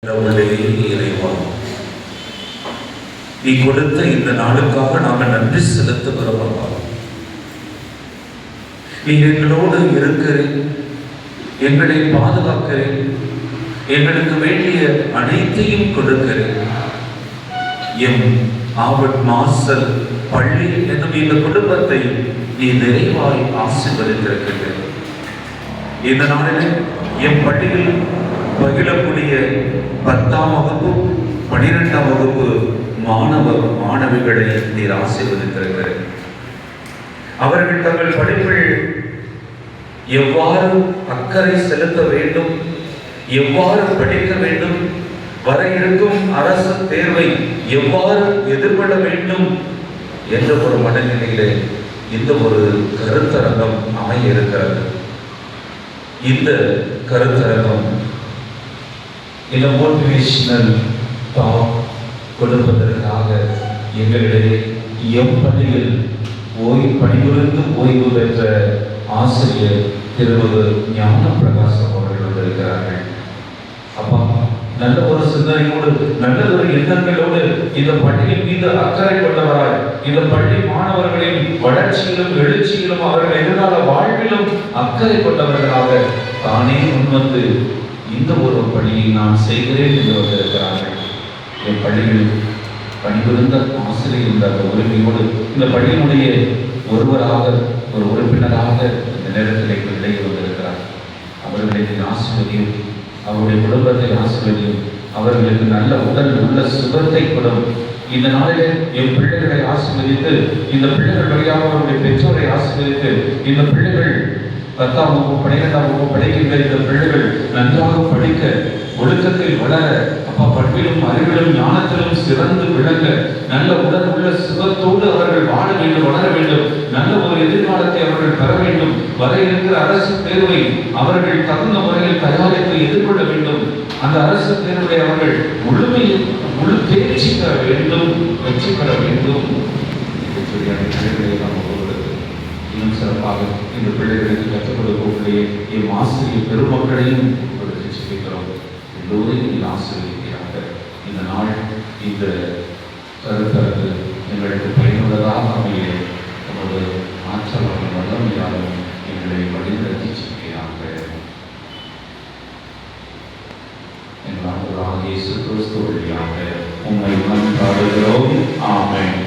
இறைவா, நீ கொடுத்த இந்த நாளுக்காக நாங்கள் நன்றி செலுத்துகிறோம். அப்பா, நீ எங்களோடு இருக்கிறேன், எங்களை பாதுகாக்கிறேன், எங்களுக்கு வேண்டிய அனைத்தையும் கொடுக்கிறேன். எம் ஆவட் மாசல் பள்ளி என்னும் இந்த குடும்பத்தை நீ நிறைவாய் ஆசீர்வதித்திருக்கின்ற இந்த நாளில் எம் பள்ளியில் பகிரக்கூடிய 10ஆம் வகுப்பு 12ஆம் வகுப்பு மாணவிகளை நீர் ஆசீர்வதித்திருக்கிற அவர்கள் தங்கள் படிப்பில் எவ்வாறு அக்கறை செலுத்த வேண்டும், எவ்வாறு படிக்க வேண்டும், வர இருக்கும் அரசு தேர்வை எவ்வாறு எதிர்கொள்ள வேண்டும் என்ற ஒரு மனநிலையிலே இந்த ஒரு கருத்தரங்கம் அமைய இருக்கிறது. இந்த கருத்தரங்கம் இந்த மோட்டிவேஷனல் டாக் கொடுப்பதற்காக எங்களிடையே எப்பள்ளியில் பணிபுரிந்து ஓய்வு பெற்ற ஆசிரியர் திருமதி ஞான பிரகாசம் அவர்கள் வந்திருக்கிறார்கள். அப்பா, நல்ல ஒரு சிந்தனையோடு, நல்ல ஒரு எண்ணங்களோடு இந்த பள்ளியின் மீது அக்கறை கொண்டவராய், இந்த பள்ளி மாணவர்களின் வளர்ச்சியிலும் எழுச்சியிலும் அவர்கள் எதிர்கால வாழ்விலும் அக்கறை கொண்டவர்களாக தானே முன்வந்து இந்த ஒரு பணியை நான் செய்கிறேன் என்று வந்திருக்கிறார்கள். என் பள்ளியில் பணிபுரிந்த ஆசிரியர் என்ற அந்த உரிமையோடு இந்த பள்ளியினுடைய ஒருவராக, ஒரு உறுப்பினராக இந்த நேரத்தில் எங்களிடையே வந்திருக்கிறார். அவர்களை ஆசீர்வதியும், அவருடைய குடும்பத்தை ஆசீர்வதியும், அவர்களுக்கு நல்ல உடல் உள்ள சுகத்தை கொடும். இந்த நாளிலே என் பிள்ளைகளை ஆசீர்வதித்து, இந்த பிள்ளைகள் வழியாக அவருடைய பெற்றோரை ஆசீர்வதித்து, இந்த பிள்ளைகள் 10ஆம் வகுப்பு 12ஆம் வகுப்பு படிக்கின்ற இந்த பிள்ளைகள் நன்றாக படிக்க, ஒழுக்கத்தில் வளர, அப்பா பண்பிலும் அறிவிலும் ஞானத்திலும் சிறந்து விளங்க, நல்ல உடல் உள்ள சுகத்தோடு அவர்கள் வாழ வேண்டும், வளர வேண்டும், நல்ல ஒரு எதிர்காலத்தை அவர்கள் பெற வேண்டும், வர இருக்கிற அரசு தேர்வை அவர்கள் தகுந்த முறையில் தயாரித்து எதிர்கொள்ள வேண்டும், அந்த அரசு தேர்வை அவர்கள் முழு தேர்ச்சி பெற வேண்டும், வெற்றி பெற வேண்டும் என்று சொல்லி அந்த பிள்ளைகளை நாம் ஒருவருக்கு இன்னும் சிறப்பாக இந்த பிள்ளைகளுக்கு கற்றுக் கொடுக்கக்கூடிய என் ஆசிரியர் பெருமக்களையும் உங்களுக்கு சிரிக்கிறோம். எல்லோரையும் ஆசிரியர்களாக இந்த நாள் இந்த கருத்தரங்கு எங்களுக்கு பயனுள்ளதாக அமைய நமது ஆற்றலான வல்லமையாலும் எங்களை வழிநடத்தி செய்கிறாங்க. எங்கள் ஆண்டவராகிய இயேசு கிறிஸ்து வழியாக உம்மை மன்றாடுகிறோம். ஆமென்.